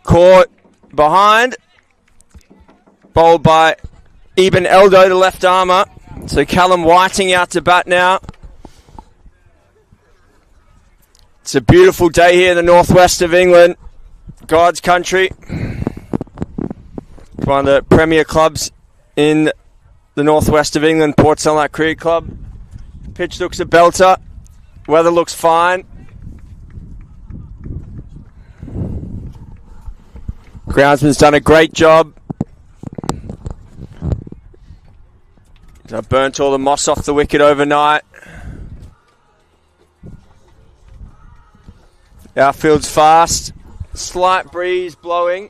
Caught behind. Bowled by Eben Eldo, the left armour. So Callum Whiting out to bat now. It's a beautiful day here in the northwest of England. God's country. One of the premier clubs in the northwest of England, Port Sunlight Cricket Club. Pitch looks a belter. Weather looks fine. Groundsman's done a great job. I burnt all the moss off the wicket overnight. Outfield's fast. Slight breeze blowing.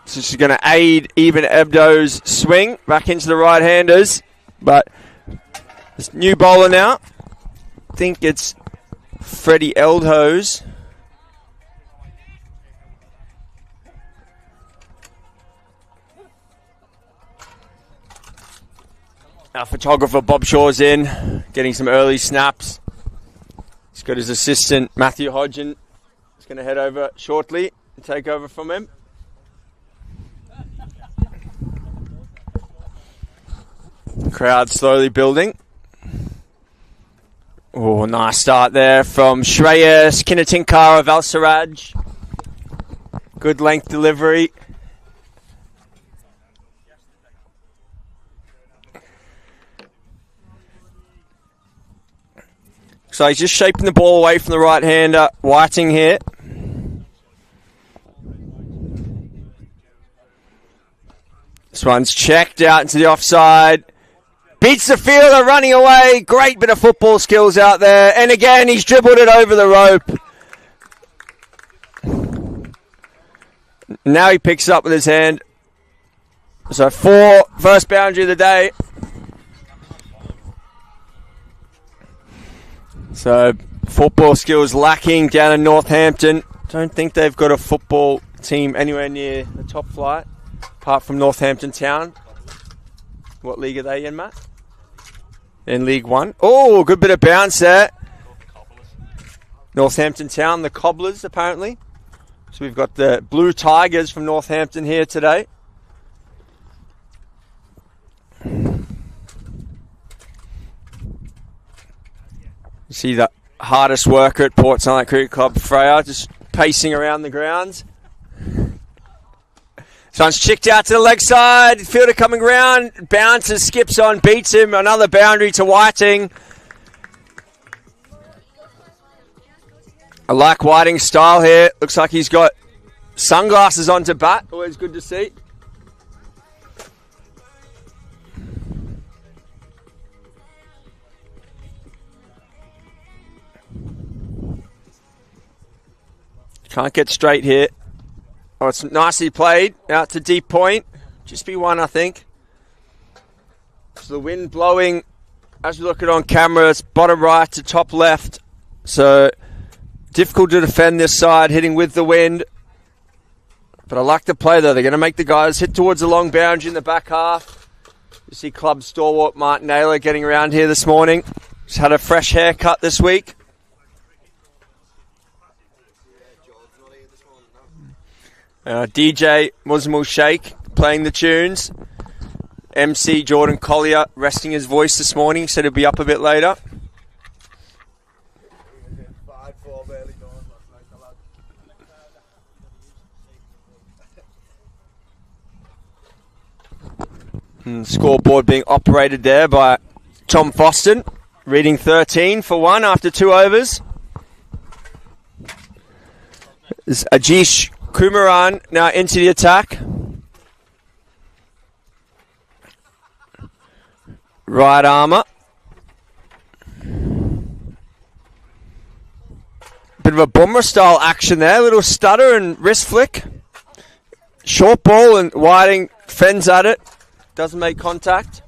So she's going to aid Eben Ebdo's swing back into the right-handers. But this new bowler now, I think it's Freddie Eldhose. Our photographer Bob Shaw's in, getting some early snaps. He's got his assistant Matthew Hodgen. He's going to head over shortly and take over from him. Crowd slowly building. Oh, nice start there from Shreyas Kinatinkara Valsaraj. Good length delivery. So he's just shaping the ball away from the right-hander, Whiting here. This one's checked out into the offside. Beats the fielder, running away. Great bit of football skills out there. And again, he's dribbled it over the rope. Now he picks it up with his hand. So first boundary of the day. So, football skills lacking down in Northampton. Don't think they've got a football team anywhere near the top flight, apart from Northampton Town. What league are they in, Matt? In League One. Oh, good bit of bounce there. Northampton Town, the Cobblers, apparently. So we've got the Blue Tigers from Northampton here today. You see the hardest worker at Port Sunlight Cricket Club, Freya, just pacing around the grounds. This one's chicked out to the leg side. Fielder coming round, bounces, skips on, beats him. Another boundary to Whiting. I like Whiting's style here. Looks like he's got sunglasses on to bat. Always good to see. Can't get straight here. Oh, it's nicely played. Out to deep point. Just be one, I think. So the wind blowing, as we look at it on camera, it's bottom right to top left. So difficult to defend this side, hitting with the wind. But I like the play, though. They're going to make the guys hit towards the long boundary in the back half. You see club stalwart Martin Naylor getting around here this morning. He's had a fresh haircut this week. DJ Musmul Sheikh playing the tunes. MC Jordan Collier resting his voice this morning. Said he'll be up a bit later. Scoreboard being operated there by Tom Foston. Reading 13 for 1 after 2 overs. There's Ajish Kumaran now into the attack. Right armour. Bit of a Bumrah style action there. Little stutter and wrist flick. Short ball and Whiting fends at it. Doesn't make contact.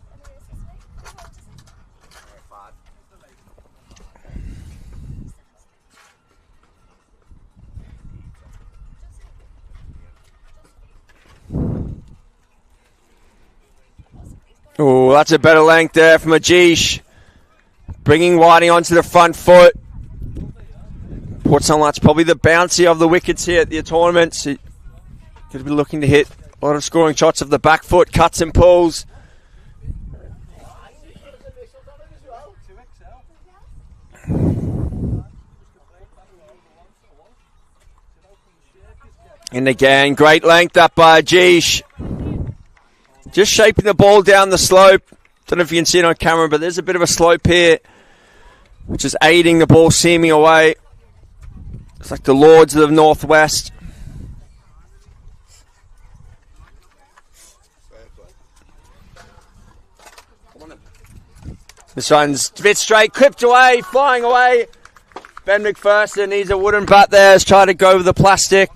Oh, that's a better length there from Ajish. Bringing Whiting onto the front foot. Sports Sunlight's probably the bouncy of the wickets here at the tournament. So could be looking to hit a lot of scoring shots of the back foot, cuts and pulls. And again, great length up by Ajish. Just shaping the ball down the slope. Don't know if you can see it on camera, but there's a bit of a slope here, which is aiding the ball seaming away. It's like the Lords of the Northwest. This one's a bit straight, clipped away, flying away. Ben McPherson needs a wooden bat there. Has tried to go over the plastic.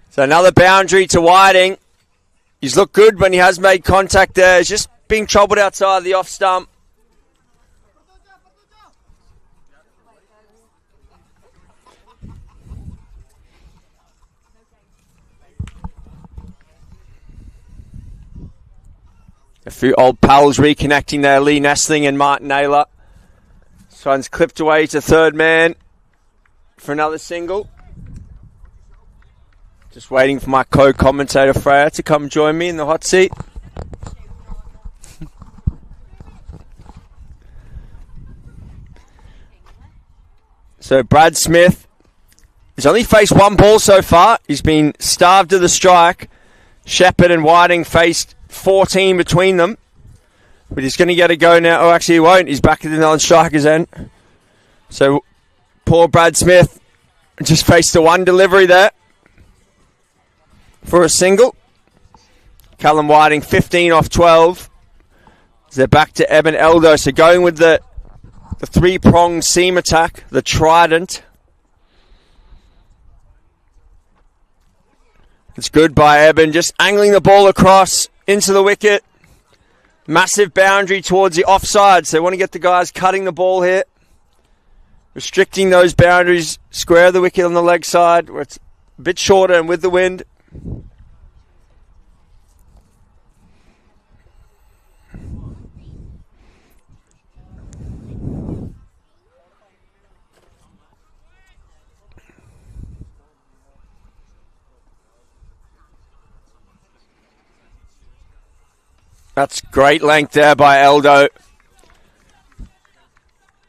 So another boundary to Whiting. He's looked good when he has made contact there. He's just being troubled outside the off stump. A few old pals reconnecting there, Lee Nestling and Martin Naylor. This one's clipped away to third man for another single. Just waiting for my co-commentator Freya to come join me in the hot seat. So Brad Smith has only faced one ball so far. He's been starved to the strike. Shepherd and Whiting faced 14 between them. But he's going to get a go now. Oh, actually he won't. He's back at the non-striker's end. So poor Brad Smith just faced the one delivery there for a single. Callum Whiting 15 off 12. They're back to Eben Eldo. So going with the three-pronged seam attack, the trident. It's good by Eben, just angling the ball across into the wicket. Massive boundary towards the offside, so they want to get the guys cutting the ball here. Restricting those boundaries, square of the wicket on the leg side, where it's a bit shorter and with the wind. That's great length there by Eldo.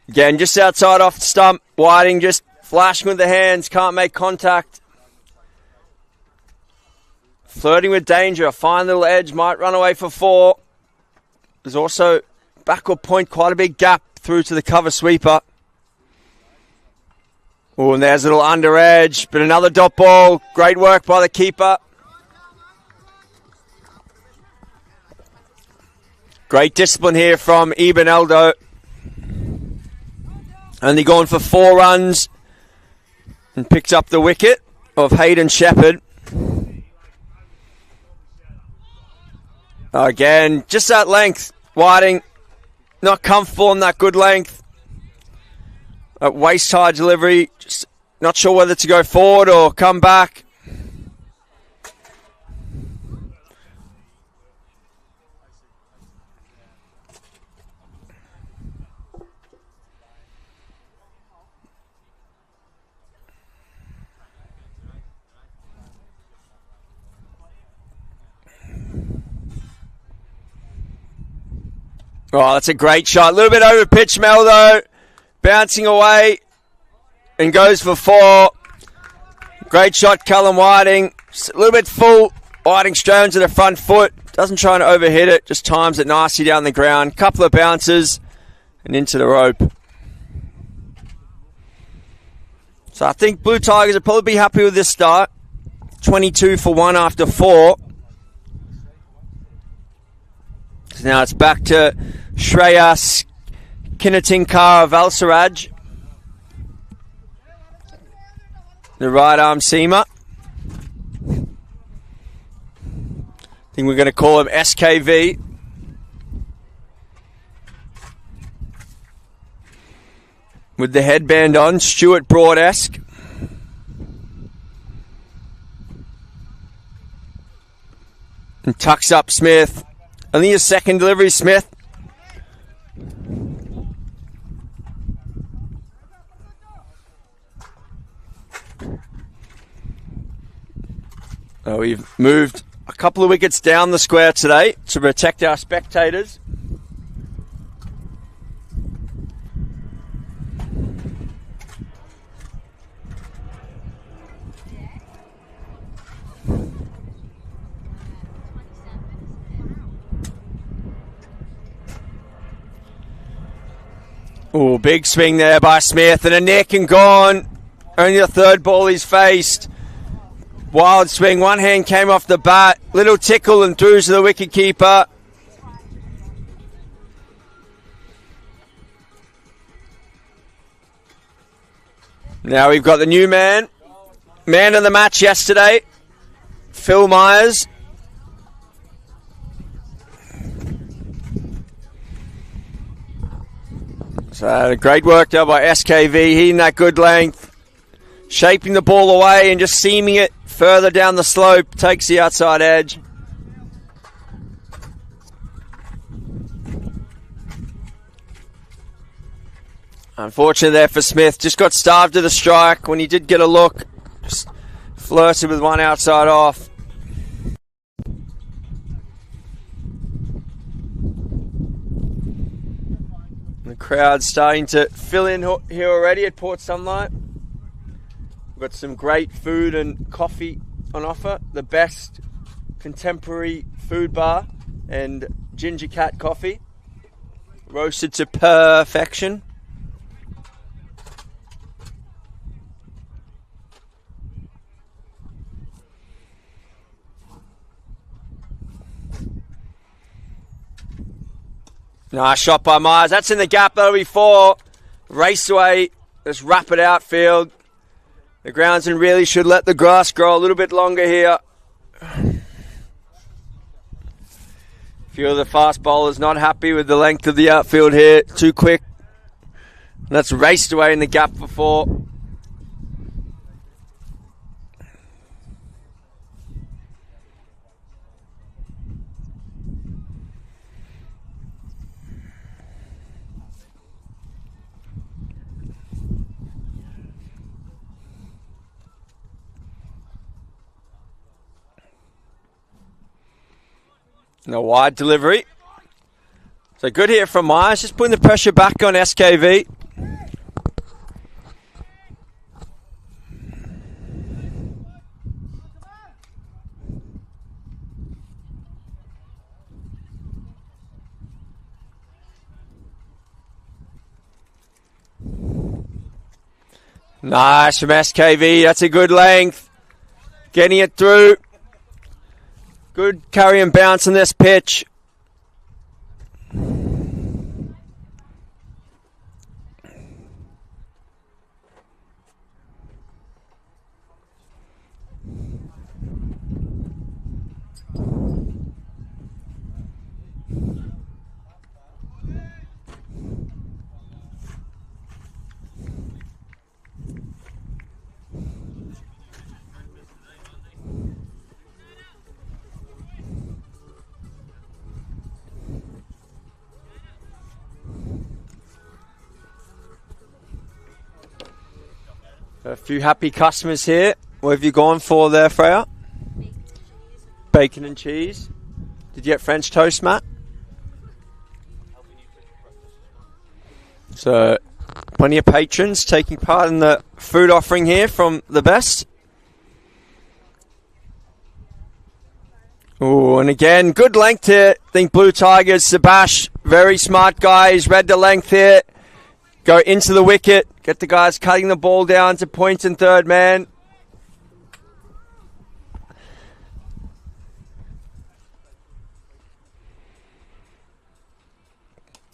Again, just outside off the stump. Whiting just flashing with the hands, can't make contact. Flirting with danger, a fine little edge, might run away for four. There's also backward point, quite a big gap through to the cover sweeper. Oh, and there's a little under edge, but another dot ball. Great work by the keeper. Great discipline here from Eben Eldo. Only gone for 4 runs and picked up the wicket of Hayden Shepherd. Again, just that length. Whiting not comfortable on that good length. Waist high delivery. Just not sure whether to go forward or come back. Oh, that's a great shot. A little bit over pitch, Meldo. Bouncing away and goes for 4. Great shot, Callum Whiting. Just a little bit full. Whiting straight onto the front foot. Doesn't try to overhit it. Just times it nicely down the ground. Couple of bounces and into the rope. So I think Blue Tigers will probably be happy with this start. 22 for 1 after 4. So now it's back to Shreyas Kinatinkara Valsaraj, the right arm seamer. I think we're going to call him SKV. With the headband on, Stuart Broad-esque. And tucks up Smith. Only a second delivery, Smith. We've moved a couple of wickets down the square today to protect our spectators. Oh, big swing there by Smith, and a nick and gone. Only the third ball he's faced. Wild swing, one hand came off the bat. Little tickle and through to the wicket keeper. Now we've got the new man. Man of the match yesterday, Phil Myers. So great work there by SKV, hitting that good length, shaping the ball away and just seaming it further down the slope, takes the outside edge. Unfortunately there for Smith, just got starved of the strike. When he did get a look, just flirted with one outside off. The crowd's starting to fill in here already at Port Sunlight. We've got some great food and coffee on offer. The best contemporary food bar and ginger cat coffee. Roasted to perfection. Nice shot by Myers. That's in the gap, that'll be 4. Raceway, this rapid outfield. The groundsman really should let the grass grow a little bit longer here. A few of the fast bowlers not happy with the length of the outfield here. Too quick. And that's raced away in the gap for 4. And a wide delivery. So good here from Myers, just putting the pressure back on SKV. Nice from SKV, that's a good length. Getting it through. Good carry and bounce on this pitch. A few happy customers here. What have you gone for there, Freya? Bacon and cheese. Did you get French toast, Matt? So, plenty of patrons taking part in the food offering here from the best. Oh, and again, good length here. I think Blue Tigers, Sebast, very smart guy. He's read the length here. Go into the wicket. Get the guys cutting the ball down to point and third man.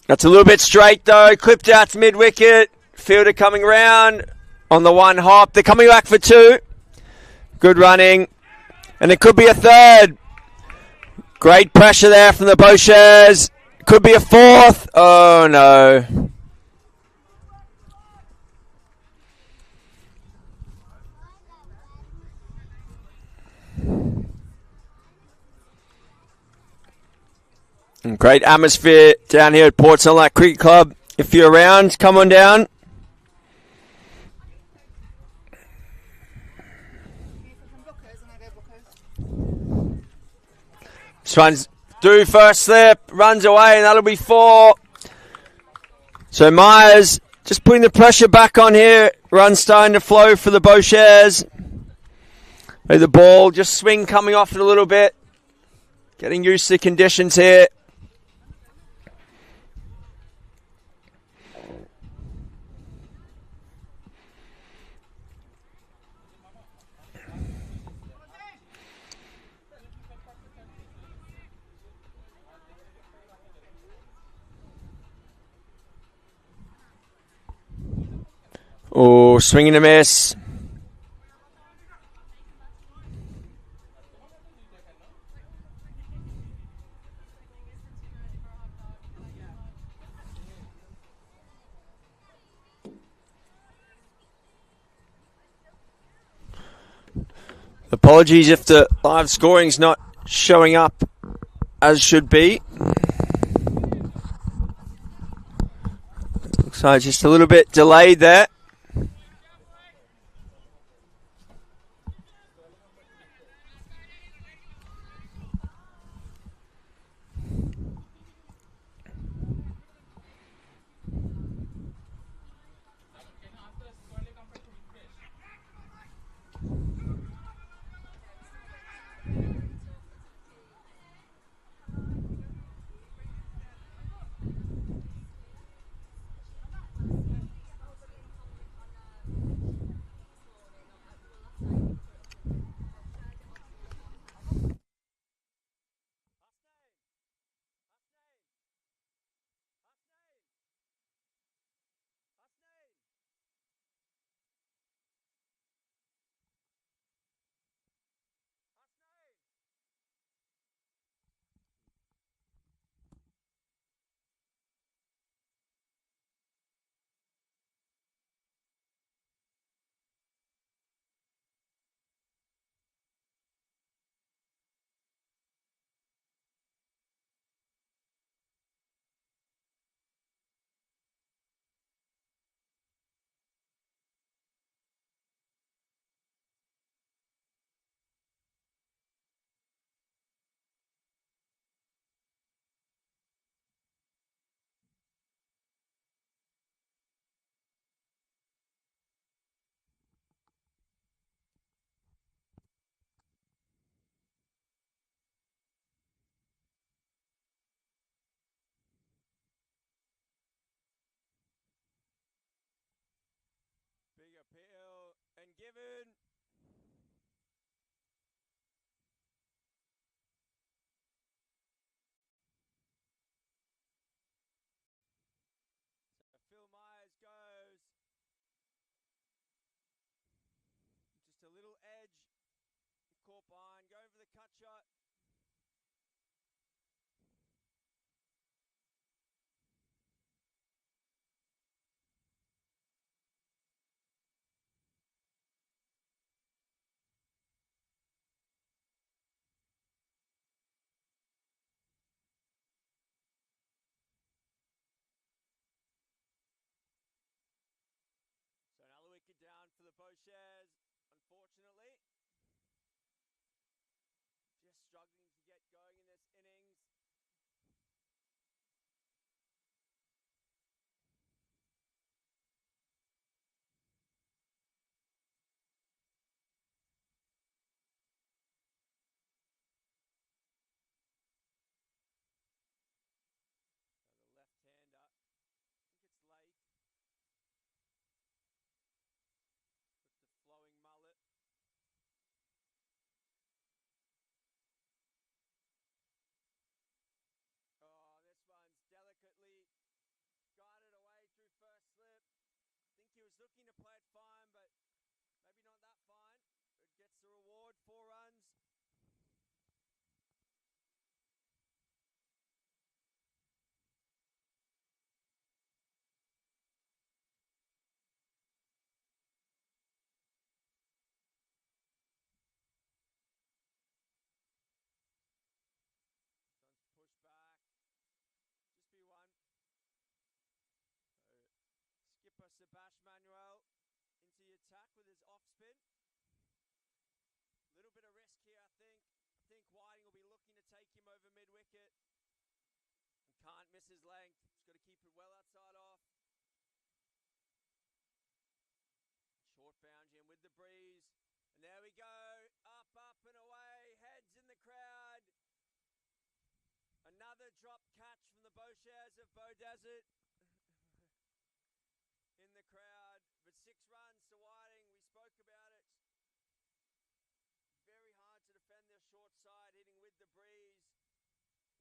That's a little bit straight though. Clipped out to mid-wicket. Fielder coming round on the one hop. They're coming back for 2. Good running. And it could be a third. Great pressure there from the Bucheurs. Could be a 4th. Oh no. And great atmosphere down here at Port Sunlight Cricket Club. If you're around, come on down. This one's due first slip, runs away, and that'll be 4. So Myers just putting the pressure back on here. Run starting to flow for the Bucheurs. The ball just swing coming off it a little bit. Getting used to the conditions here. Oh, swing and a miss. Apologies if the live scoring's not showing up as should be. Looks like just a little bit delayed there. Big appeal and given. Phil Myers goes. Just a little edge. Caught behind. Going for the cut shot. So another wicket down for the Bucheurs, unfortunately. Just struggling to get going in this innings. So the left-hander, I think it's late, with the flowing mullet. Oh, this one's delicately guided away through first slip. I think he was looking to play it fine, but maybe not that fine. It gets the reward, 4 runs. This one's pushed back. Just be 1. So skipper Sebast Manuel into the attack with his off spin. Little bit of risk here, I think. I think Whiting will be looking to take him over mid-wicket. And can't miss his length. He's got to keep it well outside off. Short boundary and with the breeze. And there we go. Up, up and away. Heads in the crowd. Another drop catch from the Bucheurs of Beaudesert. In the crowd. But 6 runs to Whiting. We spoke about it. Very hard to defend their short side. Hitting with the breeze.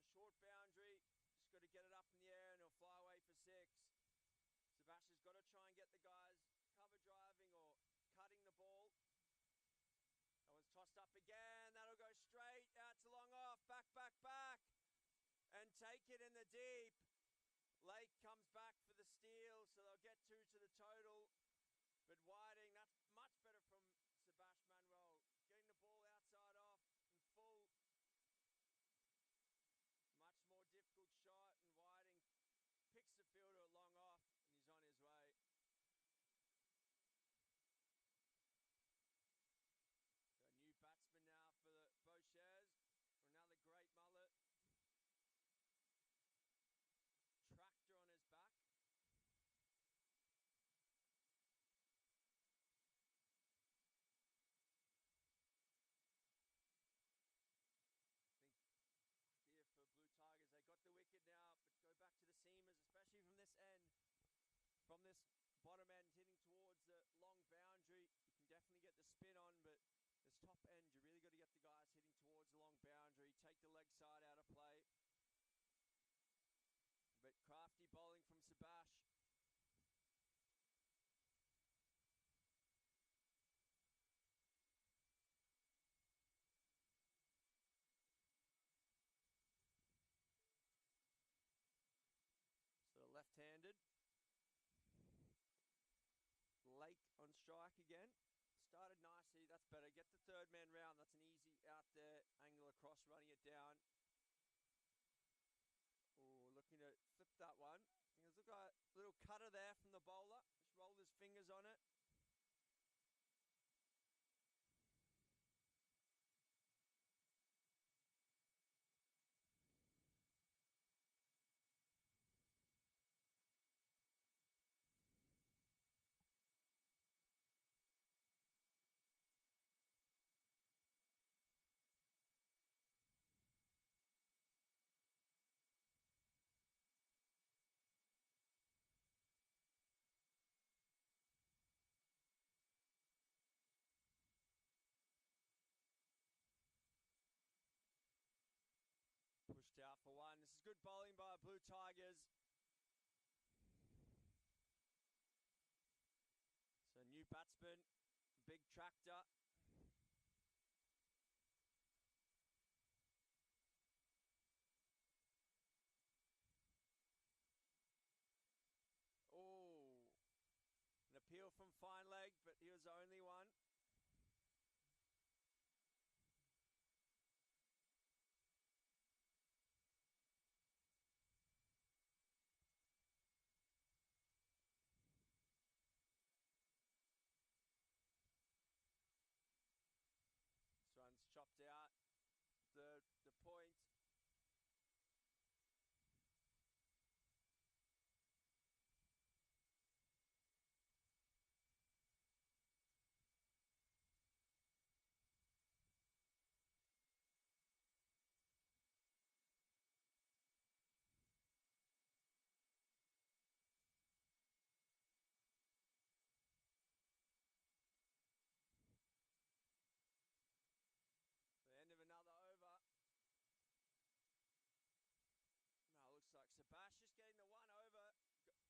The short boundary. Just got to get it up in the air and he'll fly away for 6. Sebastian's got to try and get the guys cover driving or cutting the ball. That one's tossed up again. That'll go straight out to long off. Back, back, back. And take it in the deep. Lake comes back for the steal, so they'll get 2 to the total. But Whiting, that's much better from Sebast Manuel. Getting the ball outside off and full. Much more difficult shot, and Whiting picks the fielder at long off, and he's on his way. So a new batsman now for the Bucheurs. Another great mullet. Tractor on his back. I think idea for Blue Tigers, they got the wicket now, but go back to the seamers, especially from this end. From this bottom end, hitting towards the long boundary. You can definitely get the spin on, but this top end, you really got to get the guys hitting towards the long boundary. Take the leg side out of play. But crafty bowling from Sebast. So left-handed. Lake on strike again. Started nicely, that's better. Get the third man round, that's an easy out there. Angle across, running it down. Oh, looking to flip that one. I think there's a little cutter there from the bowler. Just rolled his fingers on it. Pushed out for 1. This is good bowling by Blue Tigers. So new batsman, big tractor. Oh, an appeal from Fine Leg, but he was the only one. This one's chopped out. The point. The end of another over. No, looks like Sebast just getting the one over.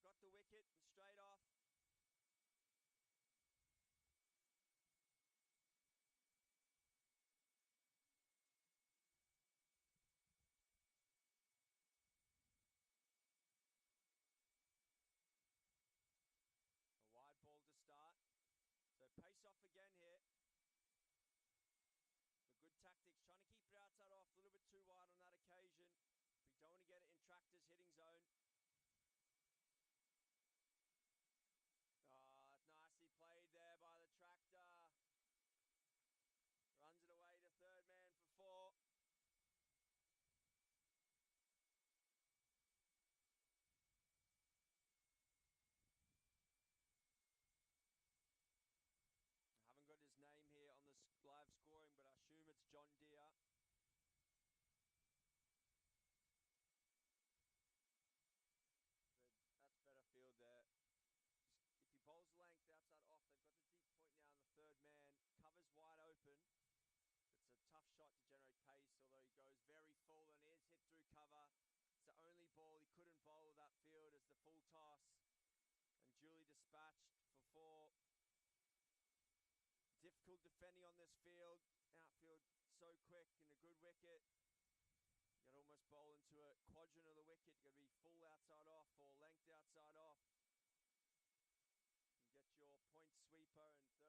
Got the wicket and straight off. A wide ball to start. So pace off again here. The good tactics, trying to keep it outside off, a little bit too wide on that occasion. We don't want to get it in Tractor's hitting zone. open. It's a tough shot to generate pace, although he goes very full and is hit through cover. It's the only ball he couldn't bowl that field as the full toss, and duly dispatched for 4. Difficult defending on this field. Outfield so quick and a good wicket. You got to almost bowl into a quadrant of the wicket. You got to be full outside off or length outside off. You get your point sweeper and third man,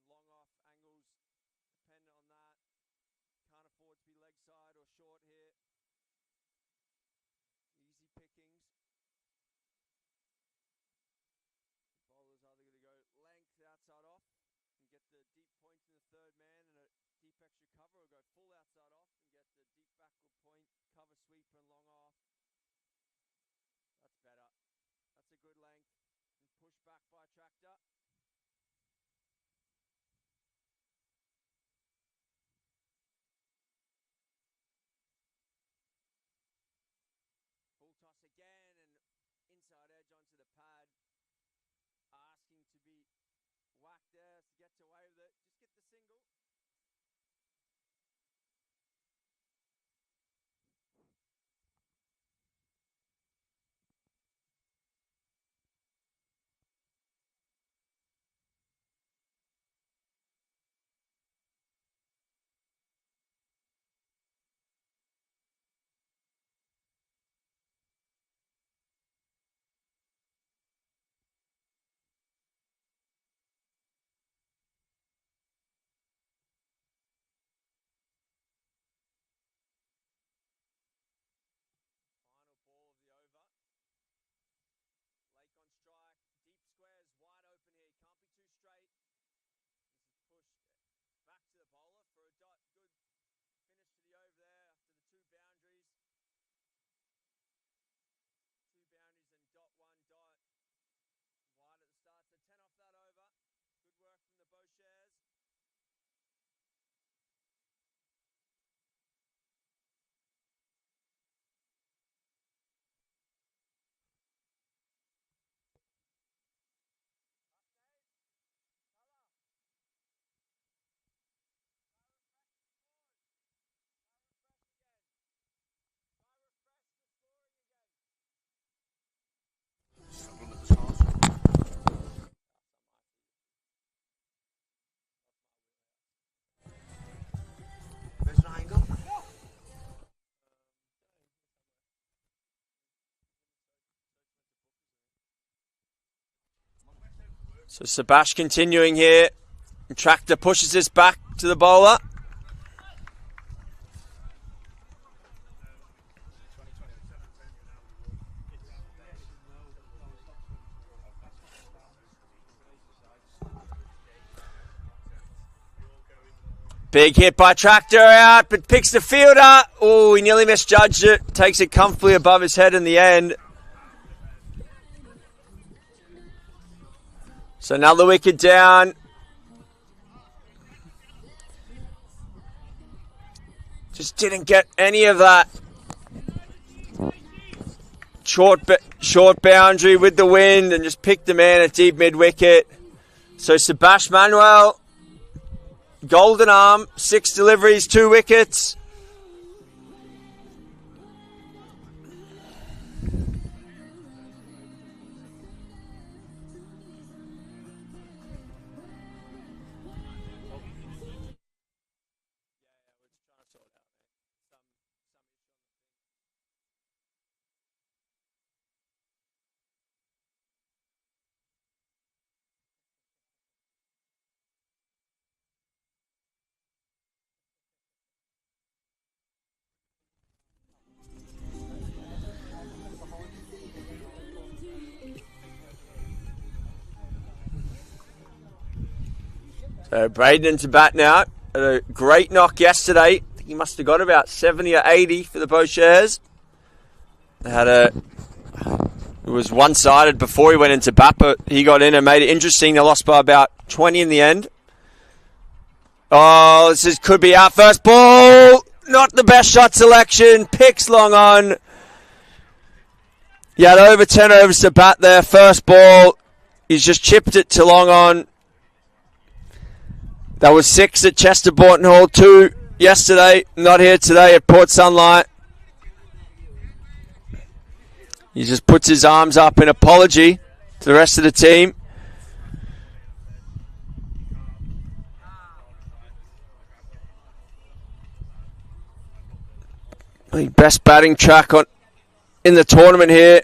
long off angles dependent on that. Can't afford to be leg side or short here. Easy pickings. The bowler's either going to go length outside off and get the deep point in the third man and a deep extra cover, or go full outside off and get the deep backward point, cover sweeper and long off. That's better. That's a good length. And push back by Tractor. Full toss again and inside edge onto the pad. Asking to be whacked there, to get away with it. Just get the single. Ball of the over. Lake on strike. Deep squares wide open here. Can't be too straight. This is pushed back to the bowler for a dot. Good finish to the over there after the 2 boundaries. 2 boundaries and dot 1 dot. Wide at the start. So 10 off that over. Good work from the Bucheurs. So Sebast continuing here. Tractor pushes this back to the bowler. Big hit by Tractor out, but picks the fielder. Oh, he nearly misjudged it. Takes it comfortably above his head in the end. So another wicket down. Just didn't get any of that short boundary with the wind and just picked the man at deep mid-wicket. So Sebast Manuel, golden arm, 6 deliveries, 2 wickets. So Braden into bat now. Had a great knock yesterday. I think he must have got about 70 or 80 for the Bucheurs. It was one-sided before he went into bat, but he got in and made it interesting. They lost by about 20 in the end. Oh, could be our first ball. Not the best shot selection. Picks long on. He had over 10 overs to bat there. First ball. He's just chipped it to long on. That was 6 at Chester Boughton Hall, 2 yesterday, not here today at Port Sunlight. He just puts his arms up in apology to the rest of the team. The best batting track in the tournament here.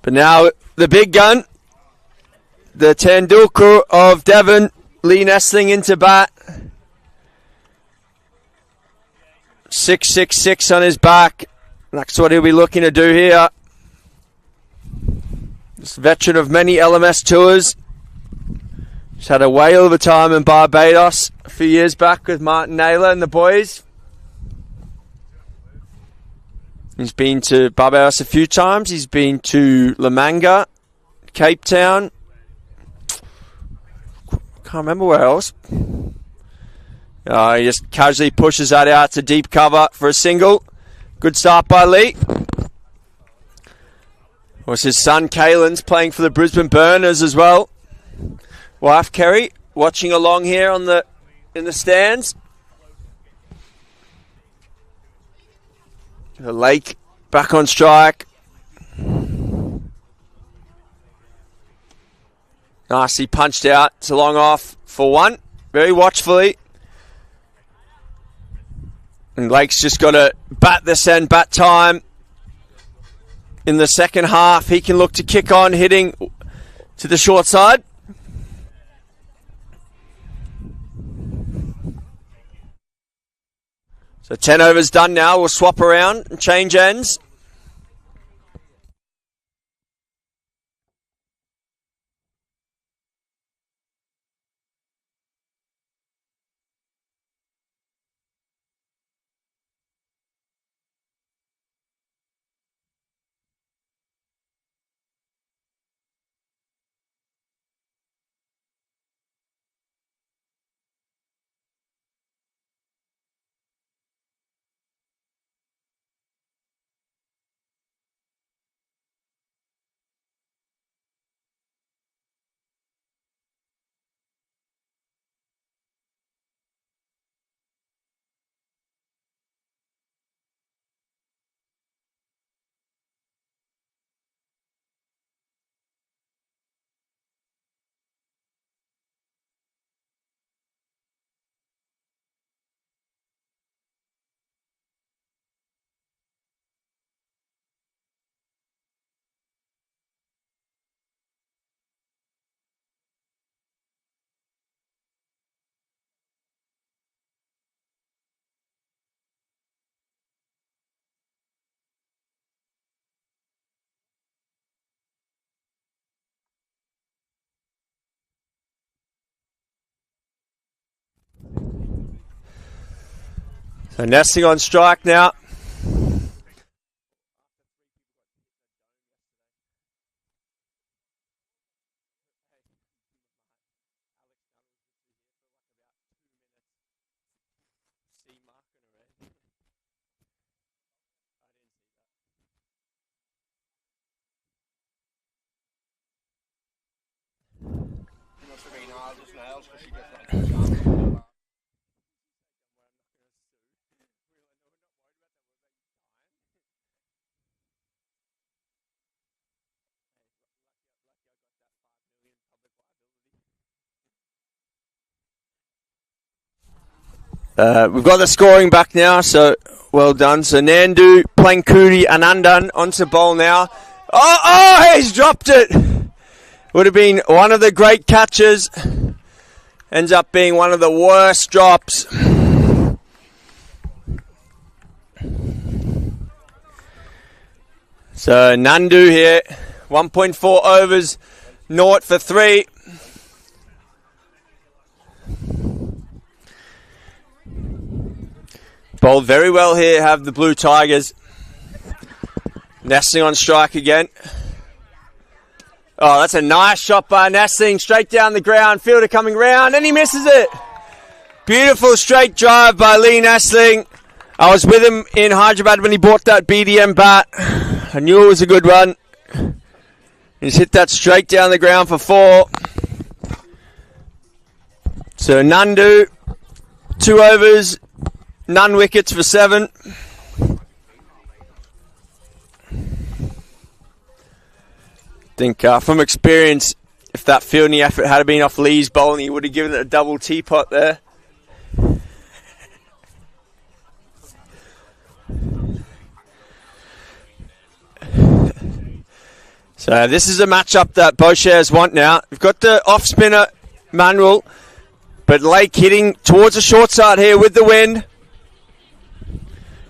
But now the big gun, the Tendulkar of Devon, Lee Nestling into bat. 666 on his back. That's what he'll be looking to do here. This veteran of many LMS tours. He's had a whale of a time in Barbados a few years back with Martin Naylor and the boys. He's been to Barbados a few times. He's been to La Manga, Cape Town. Can't remember where else. He just casually pushes that out to deep cover for a single. Good start by Lee. Of course, his son Kalen's playing for the Brisbane Burners as well. Wife Kerry watching along here in the stands. The Lake back on strike. Nicely punched out. It's a long off for 1. Very watchfully. And Lake's just got to bat this end, bat time. In the second half, he can look to kick on, hitting to the short side. So 10 overs done now. We'll swap around and change ends. So Nestling on strike now. We've got the scoring back now, so well done. So Nandu, Plankudi, Anandan onto bowl now. Oh, he's dropped it. Would have been one of the great catches. Ends up being one of the worst drops. So Nandu here, 1.4 overs, 0 for 3. Bowled very well here, have the Blue Tigers. Nestling on strike again. Oh, that's a nice shot by Nestling. Straight down the ground. Fielder coming round, and he misses it. Beautiful straight drive by Lee Nestling. I was with him in Hyderabad when he bought that BDM bat. I knew it was a good one. He's hit that straight down the ground for 4. So Nandu, 2 overs, none wickets for 7. I think from experience, if that fielding effort had been off Lee's bowling, he would have given it a double teapot there. So this is a matchup that Bucheurs want now. We've got the off spinner Manuel, but Lake hitting towards the short side here with the wind.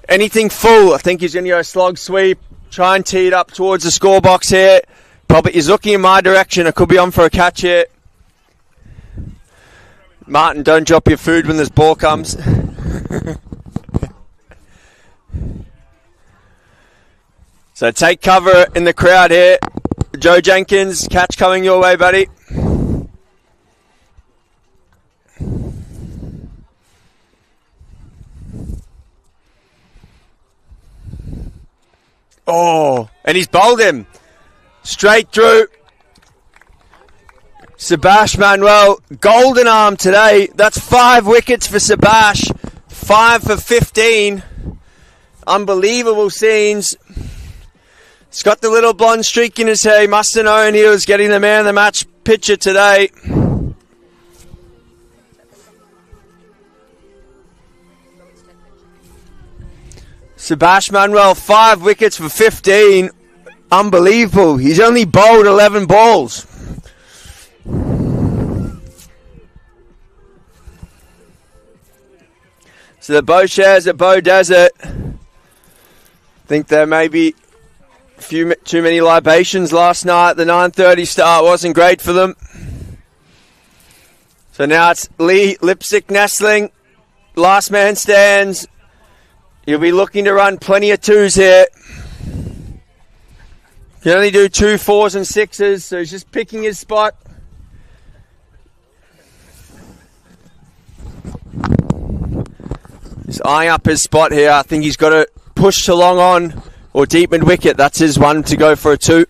Anything full, I think he's going to go slog sweep, try and tee it up towards the score box here. Probably he's looking in my direction. I could be on for a catch here. Martin, don't drop your food when this ball comes. So take cover in the crowd here. Joe Jenkins, catch coming your way, buddy. Oh, and he's bowled him. Straight through. Sebast Manuel, golden arm today. That's 5 wickets for Sebast. 5 for 15. Unbelievable scenes. He's got the little blonde streak in his hair. He must have known he was getting the man of the match picture today. Sebast Manuel, 5 wickets for 15. Unbelievable. He's only bowled 11 balls. So the Bucheurs at Bow Desert. Think there may be a few too many libations last night. The 9:30 start wasn't great for them. So now it's Lee Lipstick Nestling. Last man stands. He'll be looking to run plenty of 2s here. Can only do 2 4s and 6s, so he's just picking his spot. He's eyeing up his spot here. I think he's got to push to long on or deep mid wicket. That's his one to go for a 2.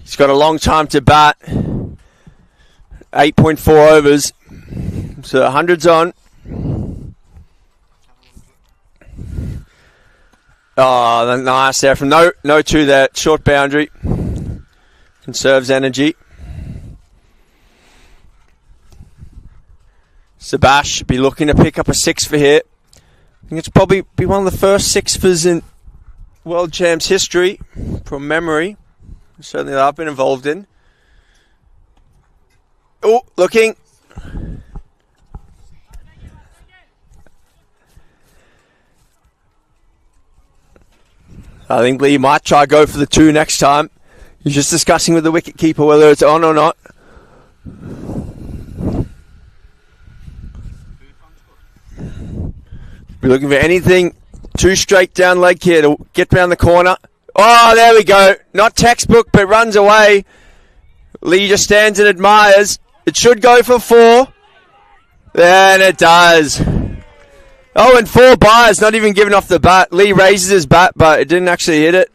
He's got a long time to bat. 8.4 overs. So 100's on. Oh, nice there from no 2 there. Short boundary. Conserves energy. Sebast should be looking to pick up a 6 for here. I think it's probably be one of the first 6-fers in World Champs history from memory. Certainly that I've been involved in. Oh, looking. I think Lee might try go for the 2 next time. He's just discussing with the wicketkeeper whether it's on or not. Be looking for anything 2 straight down leg here to get round the corner. Oh, there we go. Not textbook, but runs away. Lee just stands and admires. It should go for 4. And it does. Oh, and 4 bars, not even given off the bat. Lee raises his bat, but it didn't actually hit it.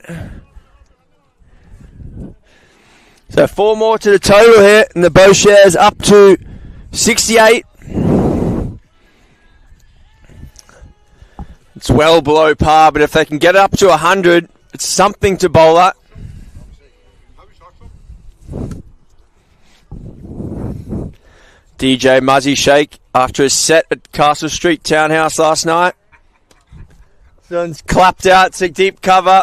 So 4 more to the total here, and the Bucheurs up to 68. It's well below par, but if they can get up to 100, it's something to bowl at. DJ Muzzy Shake after his set at Castle Street Townhouse last night. Sun's clapped out to deep cover.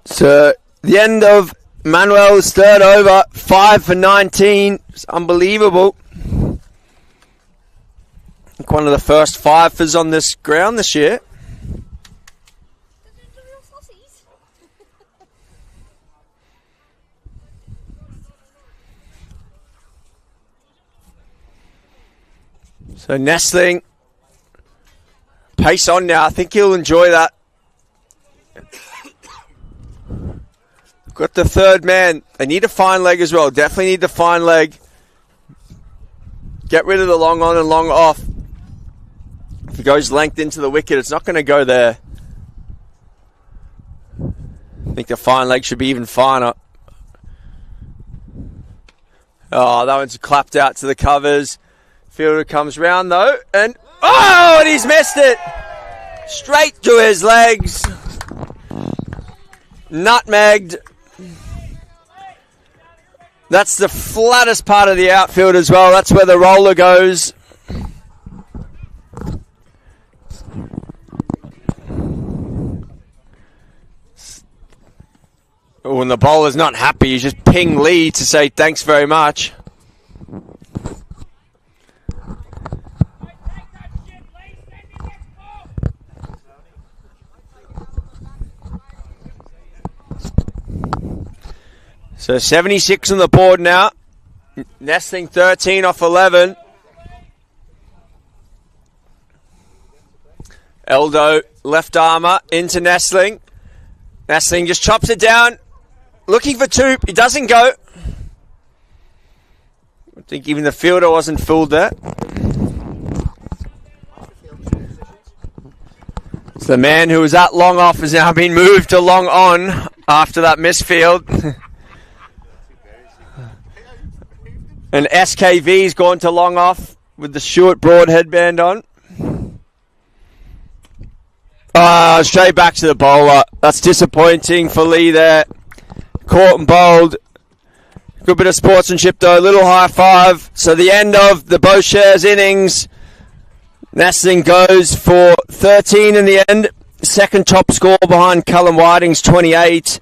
So the end of Manuel's 3rd over, 5 for 19. It's unbelievable. I think one of the first 5-fers on this ground this year. So Nestling, pace on now. I think he'll enjoy that. Got the third man. They need a fine leg as well. Definitely need the fine leg. Get rid of the long on and long off. If it goes length into the wicket, it's not going to go there. I think the fine leg should be even finer. Oh, that one's clapped out to the covers. Fielder comes round though, and he's missed it. Straight to his legs. Nutmegged. That's the flattest part of the outfield as well. That's where the roller goes. Oh, and the bowler's not happy. He's just ping Lee to say thanks very much. So 76 on the board now. Nestling 13 off 11. Eldo, left armour into Nestling. Nestling just chops it down. Looking for two. He doesn't go. I think even the fielder wasn't fooled there. So the man who was at long off has now been moved to long on after that misfield. And SKV's gone to long off with the Stuart Broad headband on. Straight back to the bowler. That's disappointing for Lee there. Caught and bowled. Good bit of sportsmanship though. Little high five. So the end of the Bucheurs innings. Nestling goes for 13 in the end. Second top score behind Callum Whiting's 28.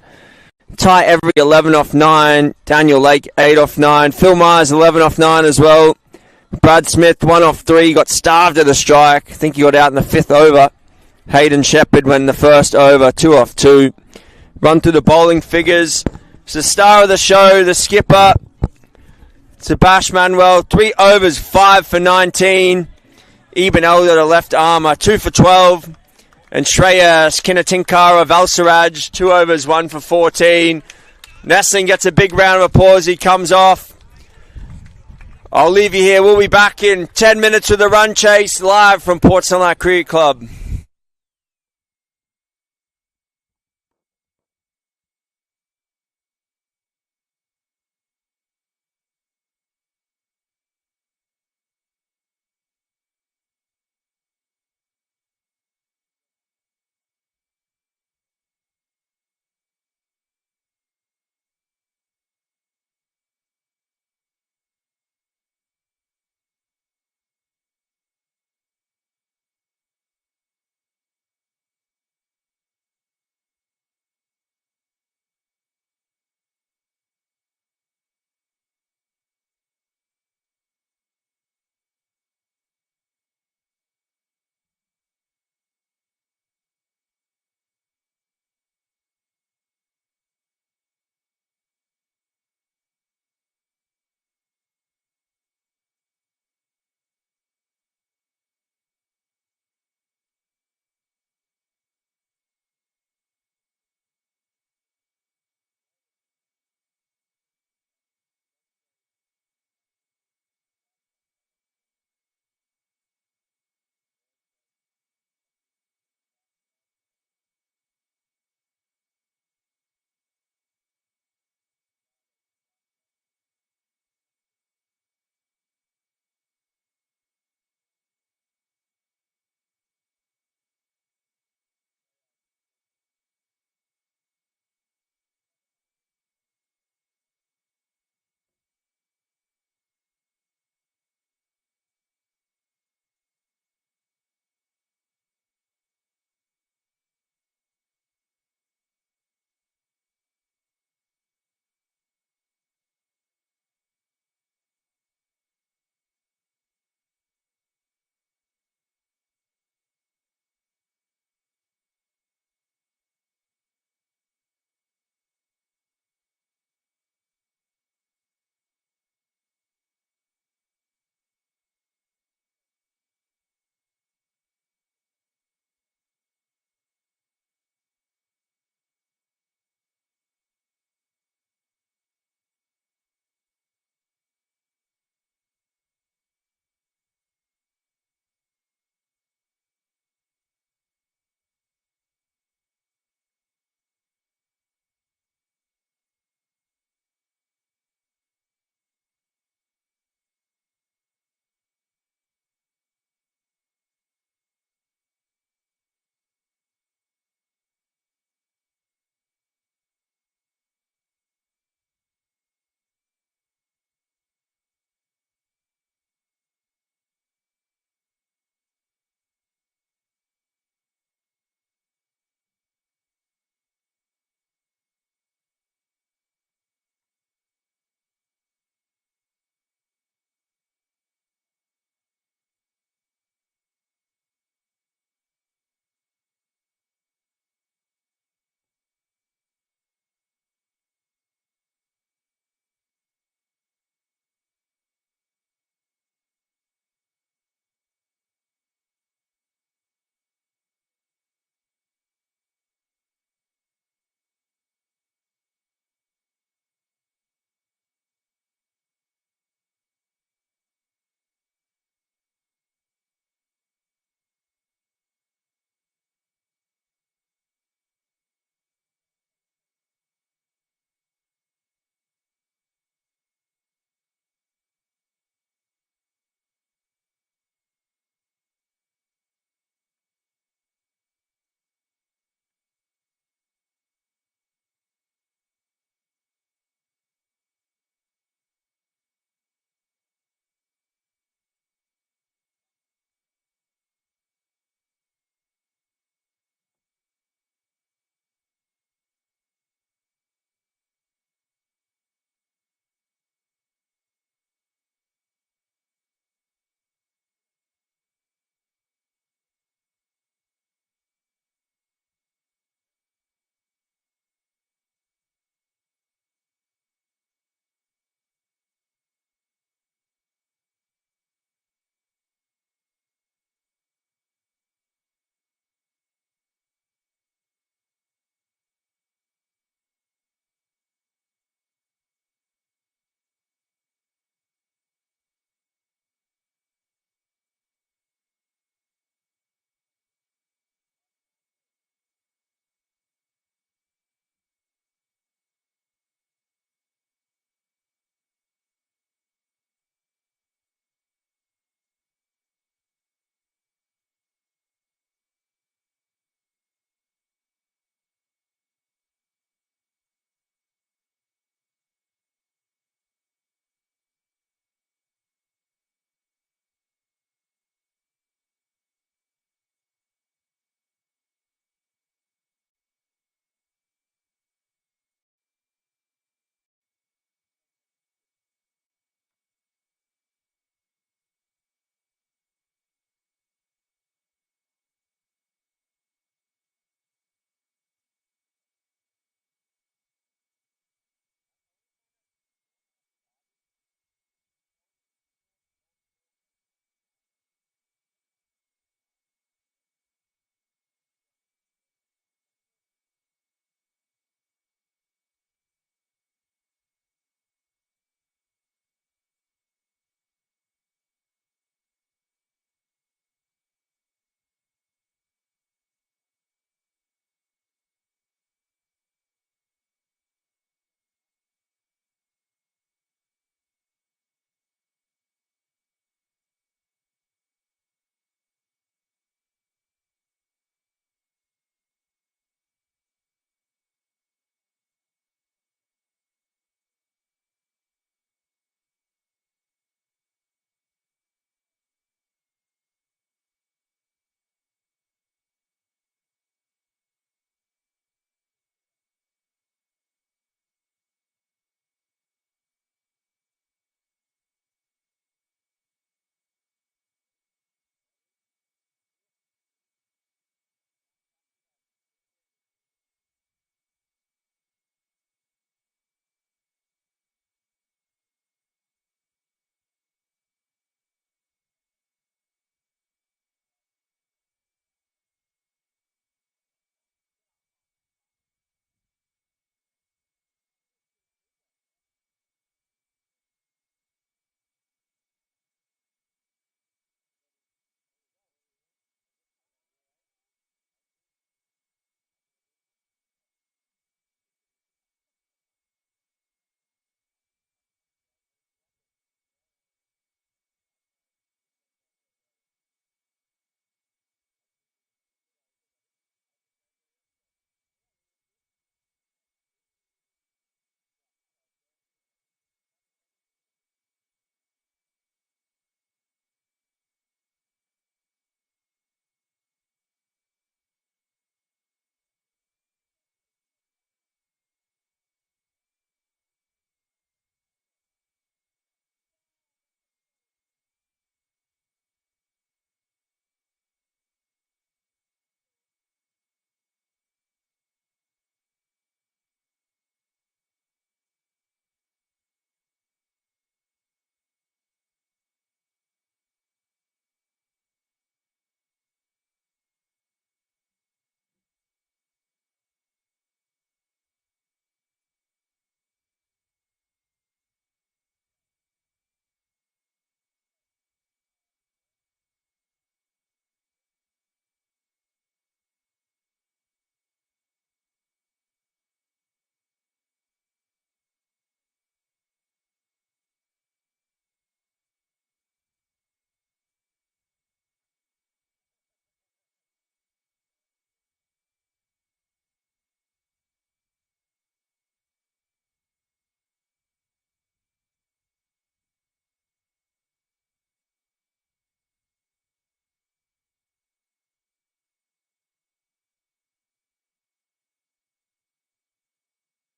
Ty Every 11 off 9. Daniel Lake 8 off 9. Phil Myers 11 off 9 as well. Brad Smith 1 off 3. Got starved at a strike. I think he got out in the 5th over. Hayden Shepherd went in the first over. 2 off 2. Run through the bowling figures. It's the star of the show, the skipper, Sebast Manuel. 3 overs, 5 for 19. Eben Elliott, a left armour, 2 for 12. And Shreyas Kinatinkara Valsaraj, 2 overs, 1 for 14. Nestling gets a big round of applause. He comes off. I'll leave you here. We'll be back in 10 minutes with the run chase live from Port Sunlight Cricket Club.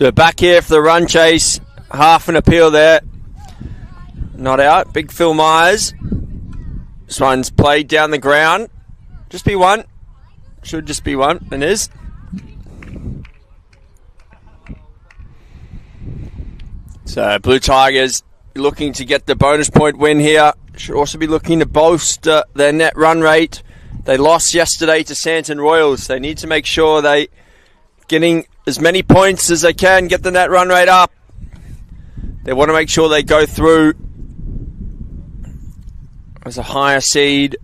So we're back here for the run chase. Half an appeal there. Not out. Big Phil Myers. This one's played down the ground. Just be one. Should just be one. And is. So Blue Tigers looking to get the bonus point win here. Should also be looking to bolster their net run rate. They lost yesterday to Santon Royals. They need to make sure they getting as many points as they can, get the net run rate up. They want to make sure they go through as a higher seed.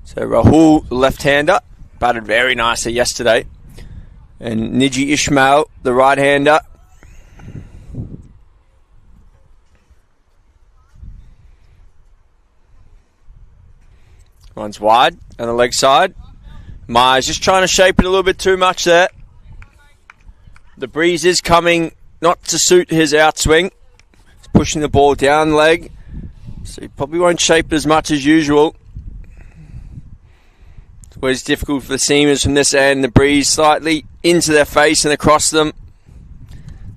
So Rahul, the left-hander, batted very nicely yesterday. And Niji Ishmael, the right-hander. One's wide on the leg side. Myers just trying to shape it a little bit too much there. The breeze is coming not to suit his outswing. He's pushing the ball down leg. So he probably won't shape it as much as usual. It's always difficult for the seamers from this end. The breeze slightly into their face and across them.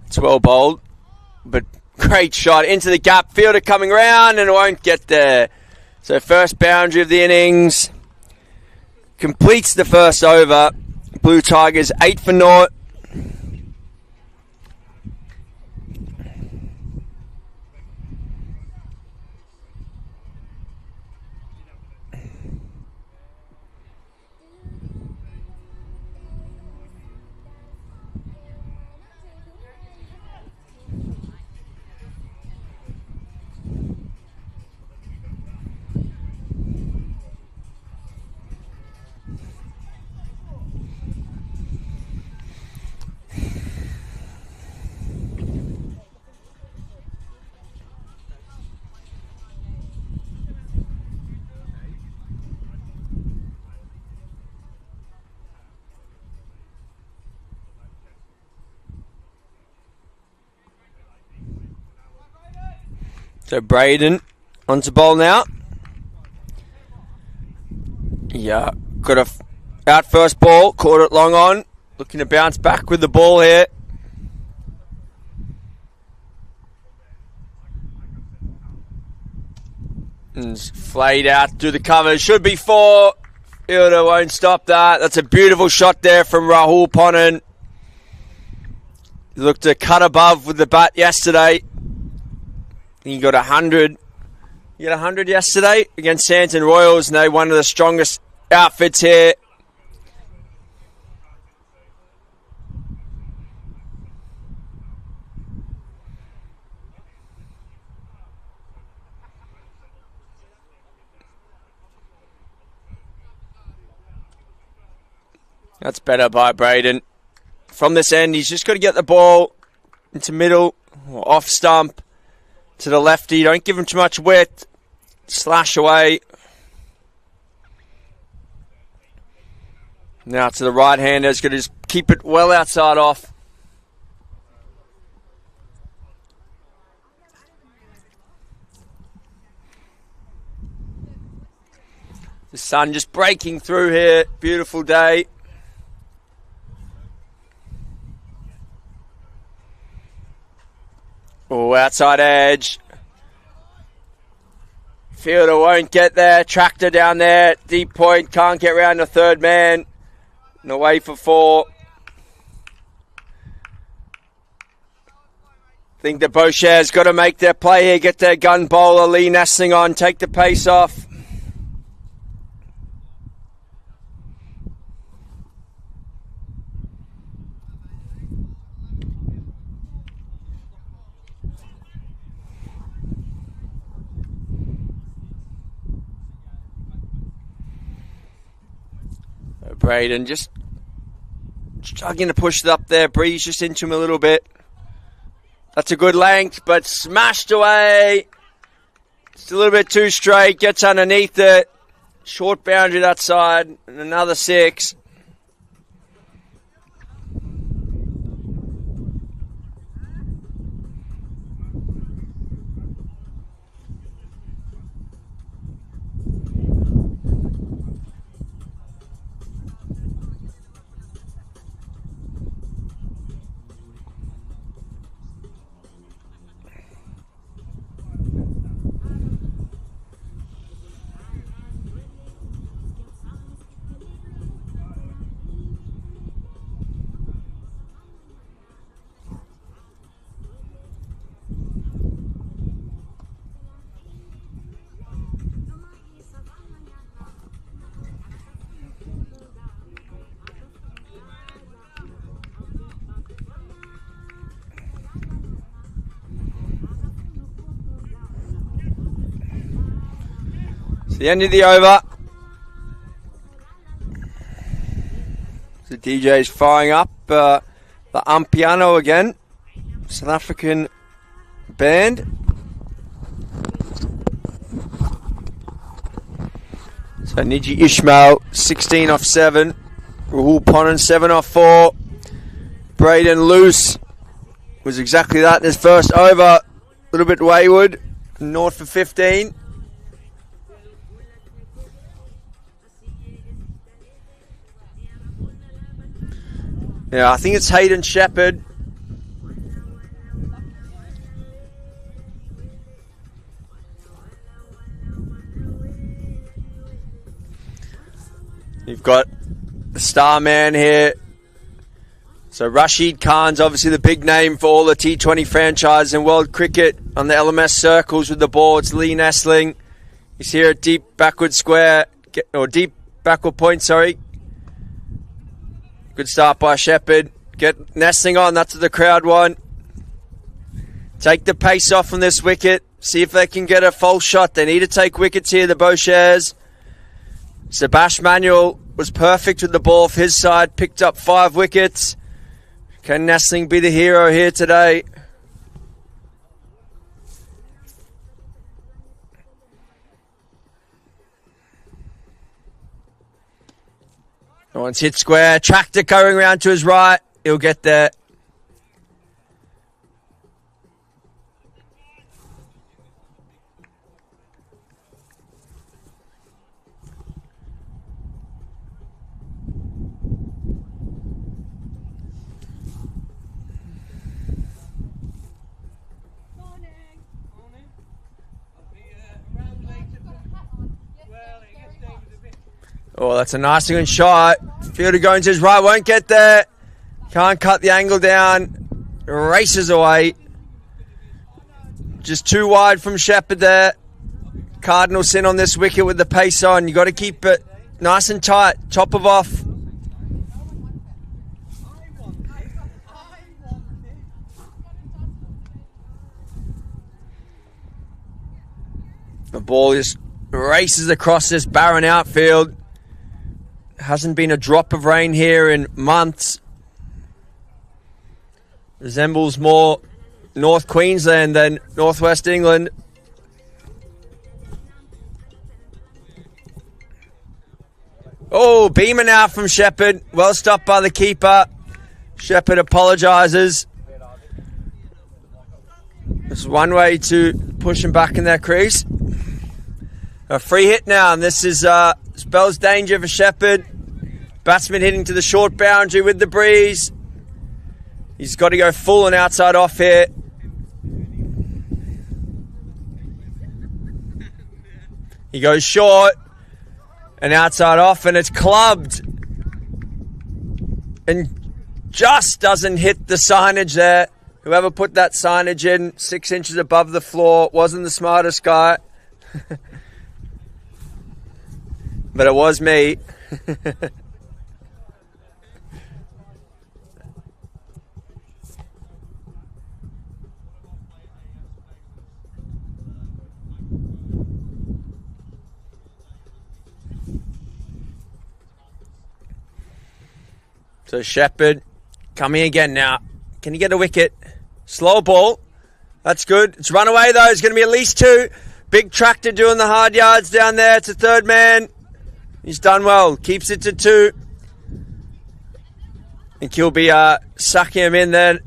It's well bowled. But great shot into the gap. Fielder coming round and it won't get there. So first boundary of the innings. Completes the first over. Blue Tigers 8 for 0. So Braden onto bowl now. Yeah, got a out first ball, caught it long on. Looking to bounce back with the ball here. And it's flayed out through the cover. Should be 4. Fielder won't stop that. That's a beautiful shot there from Rahul Ponan. He looked to cut above with the bat yesterday. He got 100. He got 100 yesterday against Santon Royals, and they're one of the strongest outfits here. That's better by Braden. From this end, he's just got to get the ball into middle or off stump. To the lefty, don't give him too much width. Slash away. Now to the right hander, he's going to just keep it well outside off. The sun just breaking through here. Beautiful day. Oh, outside edge. Fielder won't get there. Tractor down there. Deep point. Can't get round the third man. And away for 4. I think the Bucheurs got to make their play here. Get their gun bowler Lee Nestling on. Take the pace off. Braden just struggling to push it up there. Breeze just into him a little bit. That's a good length, but smashed away. It's a little bit too straight. Gets underneath it. Short boundary that side. And another 6. The end of the over. The DJ's firing up the Ampiano again. South African band. So Niji Ishmael, 16 off 7. Rahul Ponan, 7 off 4. Braden Luce was exactly that in his first over. A little bit wayward. North for 15. Yeah, I think it's Hayden Shepherd. You've got the star man here. So Rashid Khan's obviously the big name for all the T20 franchise in world cricket on the LMS circles with the boards. Lee Nestling. He's here at deep backward square, or deep backward point, sorry. Good start by Shepherd. Get Nestling on, that's what the crowd want. Take the pace off from this wicket. See if they can get a false shot. They need to take wickets here, the Bucheurs. Sebast Manuel was perfect with the ball for his side. Picked up 5 wickets. Can Nestling be the hero here today? One's hit square. Tractor going around to his right. He'll get there. Oh, that's a nice looking shot. Fielder going to his right, won't get there. Can't cut the angle down. Races away. Just too wide from Shepherd there. Cardinal sin on this wicket with the pace on. You got to keep it nice and tight. Top of off. The ball just races across this barren outfield. Hasn't been a drop of rain here in months. Resembles more North Queensland than Northwest England. Oh, beamer now from Shepherd. Well stopped by the keeper. Shepherd apologises. There's one way to push him back in their crease. A free hit now, and this is spells danger for Shepherd. Batsman hitting to the short boundary with the breeze. He's got to go full and outside off here. He goes short and outside off, and it's clubbed. And just doesn't hit the signage there. Whoever put that signage in 6 inches above the floor wasn't the smartest guy. But it was me. So Shepherd coming again now. Can he get a wicket? Slow ball. That's good. It's run away though. It's going to be at least 2. Big Tractor doing the hard yards down there. It's a third man. He's done well. Keeps it to 2. I think he'll be sucking him in then.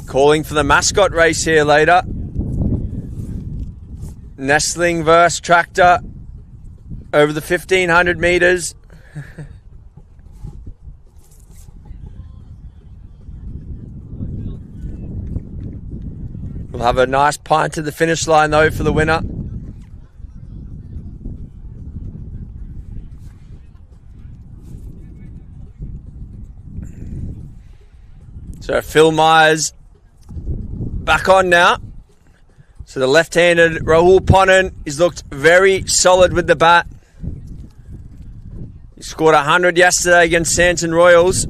Calling for the mascot race here later. Nestling versus Tractor over the 1,500 metres. We'll have a nice pint to the finish line though for the winner. So Phil Myers back on now. So the left-handed Rahul Ponan has looked very solid with the bat. He scored 100 yesterday against Santon Royals.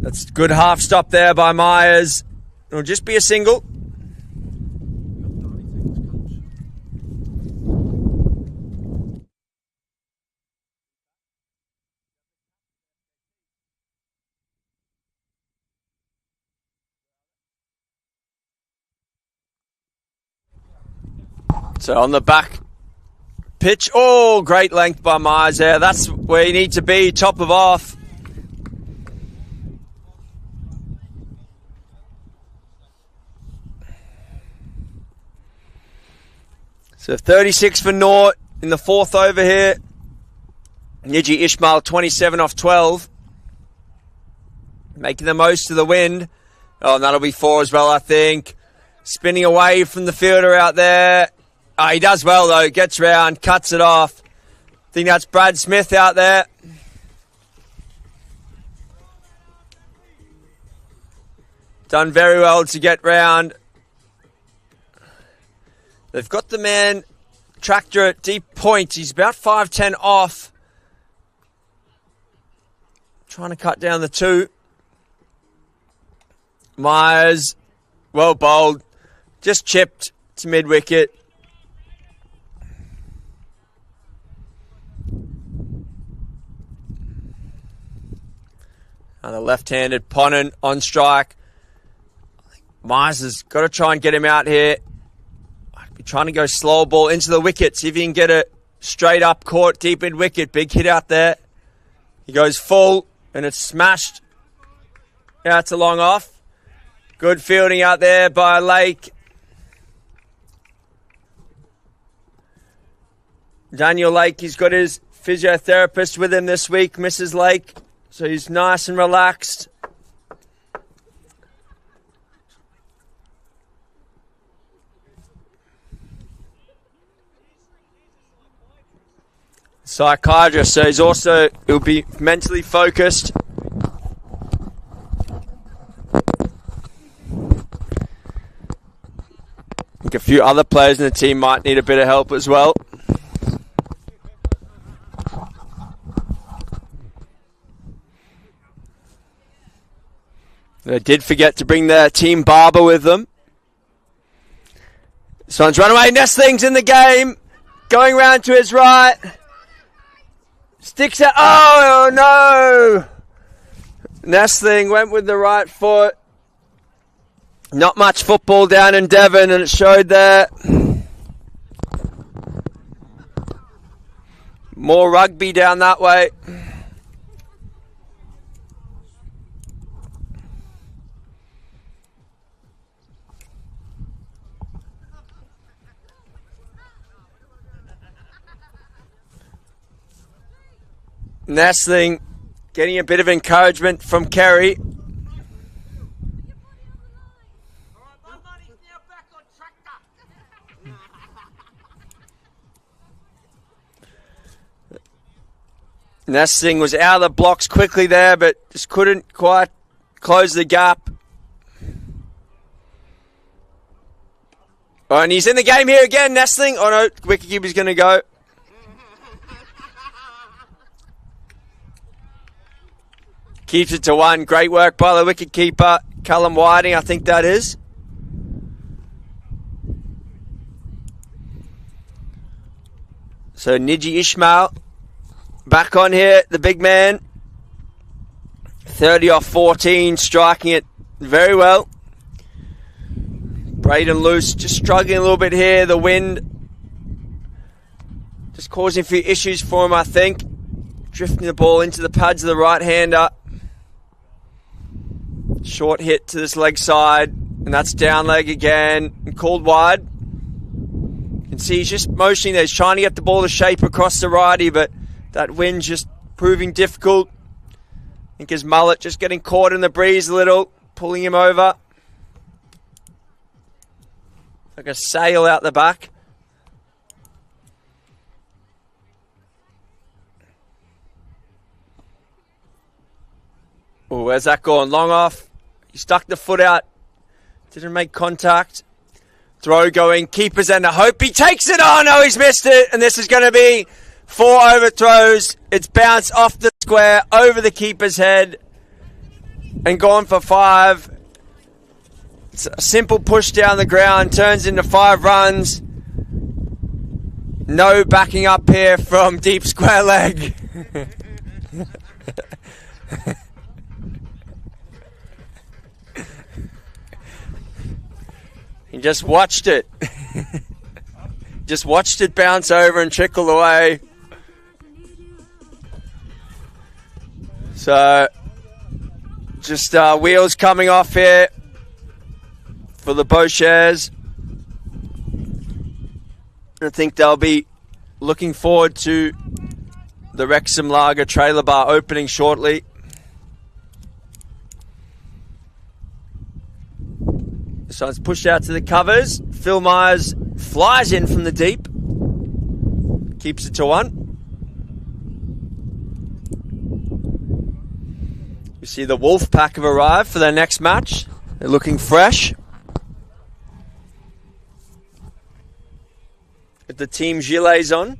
That's a good half stop there by Myers. It'll just be a single. So on the back pitch. Oh, great length by Myers there. That's where you need to be, top of off. So 36 for naught in the fourth over here. Niji Ishmael 27 off 12. Making the most of the wind. Oh, and that'll be 4 as well, I think. Spinning away from the fielder out there. Oh, he does well, though. Gets round, cuts it off. I think that's Brad Smith out there. Done very well to get round. They've got the man, Tractor, at deep point. He's about 5'10" off. Trying to cut down the 2. Myers, well bowled. Just chipped to mid-wicket. And the left-handed Ponnen on strike. Myers has got to try and get him out here. Be trying to go slow ball into the wicket. See if he can get it straight up court, deep in wicket. Big hit out there. He goes full and it's smashed out to long off. Good fielding out there by Lake. Daniel Lake, he's got his physiotherapist with him this week, Mrs. Lake. So he's nice and relaxed. Psychiatrist, so he'll be mentally focused. I think a few other players in the team might need a bit of help as well. They did forget to bring their team barber with them. This one's run away. Nestling's in the game. Going round to his right. Sticks out. Oh, no. Nestling went with the right foot. Not much football down in Devon, and it showed there. More rugby down that way. Nestling getting a bit of encouragement from Kerry. Nestling was out of the blocks quickly there, but just couldn't quite close the gap. Oh, and he's in the game here again, Nestling. Oh no, wicketkeeper's going to go. Keeps it to 1. Great work by the wicketkeeper, Callum Whiting, I think that is. So Niji Ishmael back on here, the big man. 30 off 14, striking it very well. Braden Luce just struggling a little bit here. The wind just causing a few issues for him, I think. Drifting the ball into the pads of the right-hander. Short hit to this leg side, and that's down leg again, and called wide. You can see he's just motioning there. He's trying to get the ball to shape across the righty, but that wind's just proving difficult. I think his mullet just getting caught in the breeze a little, pulling him over. Like a sail out the back. Oh, where's that going? Long off. He stuck the foot out. Didn't make contact. Throw going. Keeper's end of hope. He takes it. Oh, no, he's missed it. And this is going to be 4 overthrows. It's bounced off the square, over the keeper's head. and gone for 5. It's a simple push down the ground, turns into 5 runs. No backing up here from deep square leg. He just watched it. Just watched it bounce over and trickle away. So, just wheels coming off here for the Bucheurs. I think they'll be looking forward to the Wrexham Lager trailer bar opening shortly. So it's pushed out to the covers. Phil Myers flies in from the deep. Keeps it to 1. You see the Wolf Pack have arrived for their next match. They're looking fresh. With the team gilets on.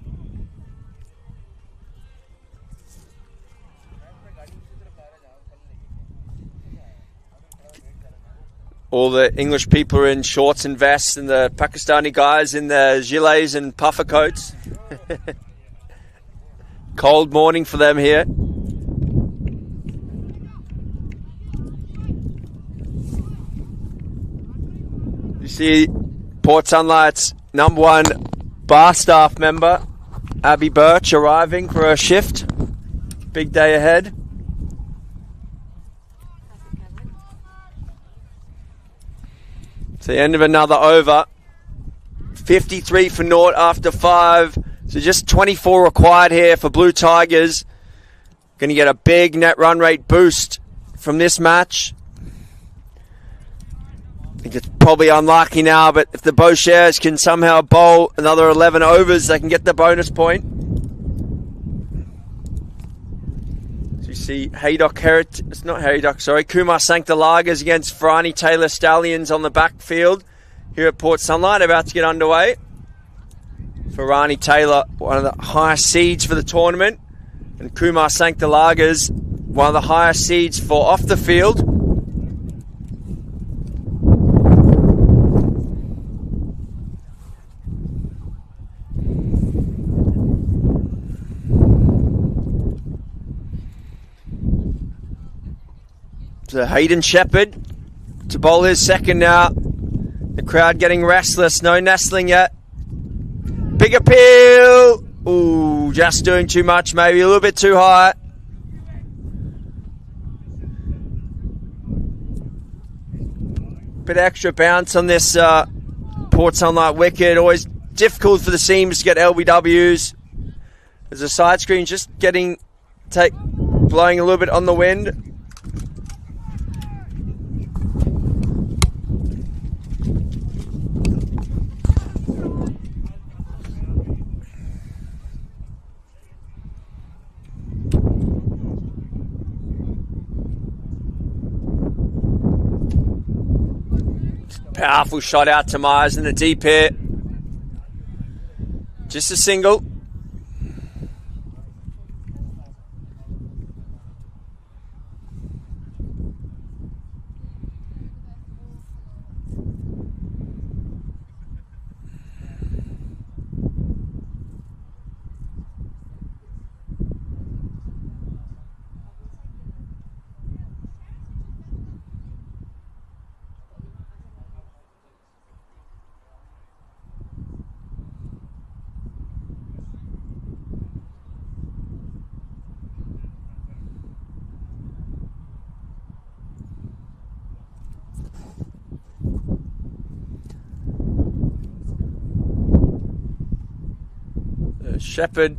All the English people are in shorts and vests, and the Pakistani guys in their gilets and puffer coats. Cold morning for them here. You see Port Sunlight's number 1 bar staff member, Abby Birch, arriving for her shift. Big day ahead. It's the end of another over. 53 for naught after 5. So just 24 required here for Blue Tigers. Going to get a big net run rate boost from this match. I think it's probably unlucky now, but if the Bucheurs can somehow bowl another 11 overs, they can get the bonus point. So you see Kumar Sancta Lagers against Ferrani Taylor Stallions on the backfield here at Port Sunlight, about to get underway. Ferrani Taylor, one of the highest seeds for the tournament, and Kumar Sancta Lagers, one of the highest seeds for off the field. So Hayden Shepherd to bowl his second now. The crowd getting restless. No nestling yet. Big appeal. Ooh, just doing too much, maybe a little bit too high. Bit extra bounce on this Port Sunlight wicket. Always difficult for the seams to get LBWs. There's a side screen just blowing a little bit on the wind. Powerful shot out to Myers in the deep here. Just a single. Shepherd.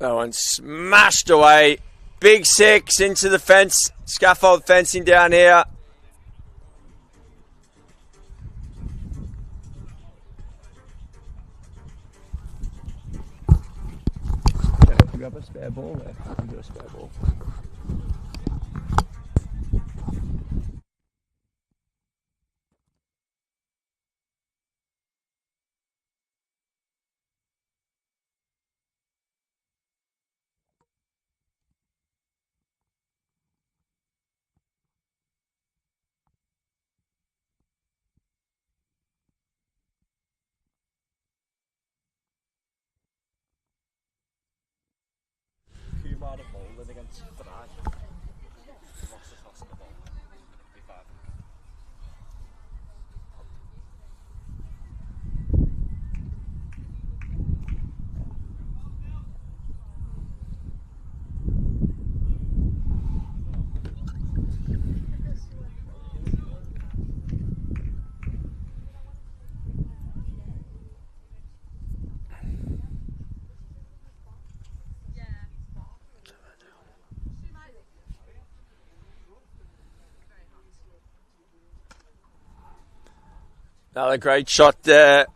That one smashed away. Big six into the fence. Scaffold fencing down here. Grab a spare ball there. I'll do a spare ball. Against Another great shot there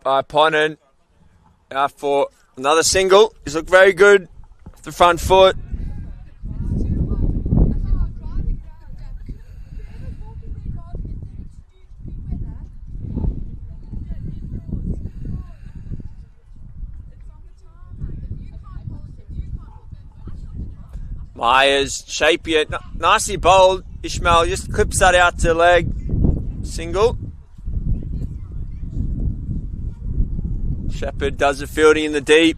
by Ponnen. Out for another single. He's looked very good off the front foot. Myers, shapey it. Nicely bowled. Ishmael just clips that out to leg. Single. Shepherd does the fielding in the deep.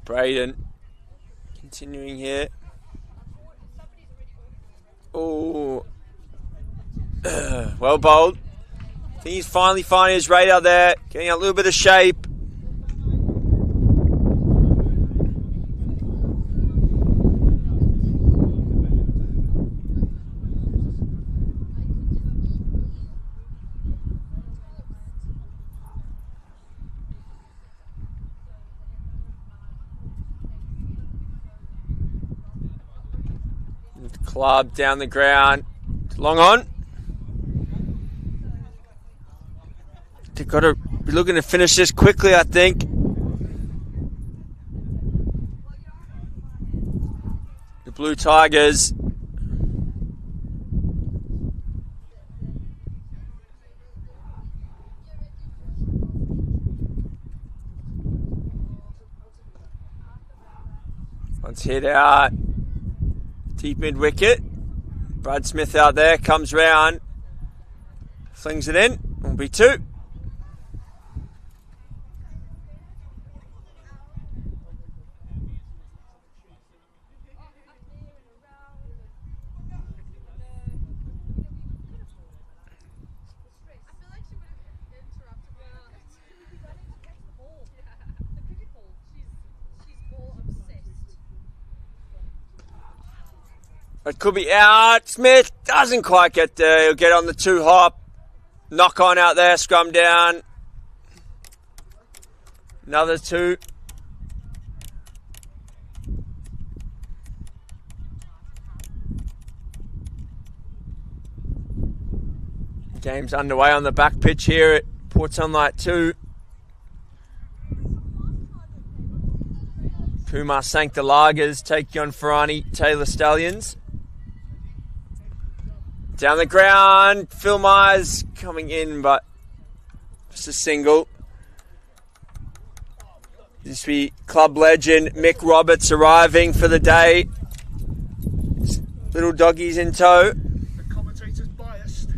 Braden continuing here. Oh, well bowled. I think he's finally finding his radar there, getting a little bit of shape. Club down the ground. Long on. They've got to be looking to finish this quickly, I think. The Blue Tigers. One's hit out. Deep mid wicket. Brad Smith out there, comes round, flings it in. Will be two. It could be out. Smith doesn't quite get there. He'll get on the two hop. Knock on out there. Scrum down. Another two. Game's underway on the back pitch here at Port Sunlight 2. Kumar Sancta Lagers taking on Ferrani Taylor Stallions. Down the ground, Phil Myers coming in, but just a single. This will be club legend Mick Roberts arriving for the day. Little doggies in tow. The commentator's biased.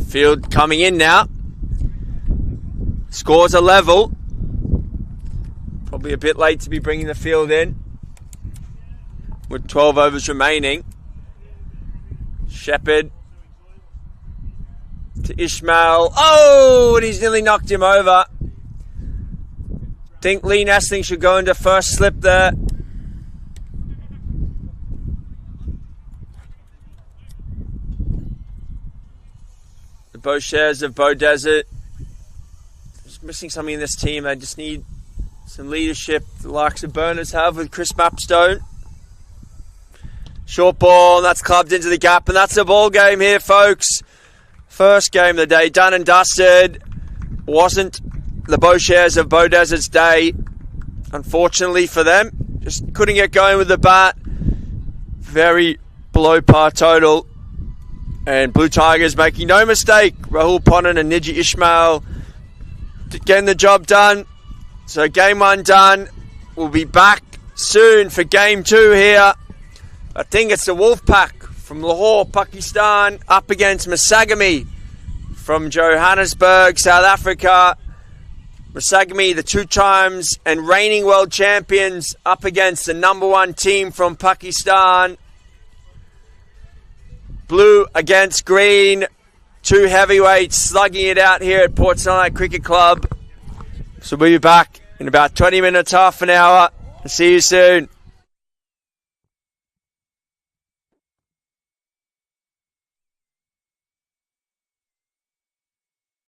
Field coming in now. Scores are level. Probably a bit late to be bringing the field in with 12 overs remaining. Shepherd to Ishmael. Oh, and he's nearly knocked him over. Think Lee Nestling should go into first slip there. The Bucheurs of Bow Desert. Just missing something in this team. They just need some leadership, the likes of Burners have with Chris Mapstone. Short ball, and that's clubbed into the gap, and that's the ball game here, folks. First game of the day, done and dusted. Wasn't the Bucheurs of Bow Desert's day, unfortunately for them. Just couldn't get going with the bat. Very below par total. And Blue Tigers making no mistake. Rahul Ponan and Niji Ishmael getting the job done. So game one done. We'll be back soon for game two here. I think it's the Wolfpack from Lahore, Pakistan, up against Masagami from Johannesburg, South Africa. Masagami, the 2 times and reigning world champions, up against the number 1 team from Pakistan. Blue against green. 2 heavyweights slugging it out here at Port Sunlight Cricket Club. So we'll be back in about 20 minutes, half an hour. See you soon.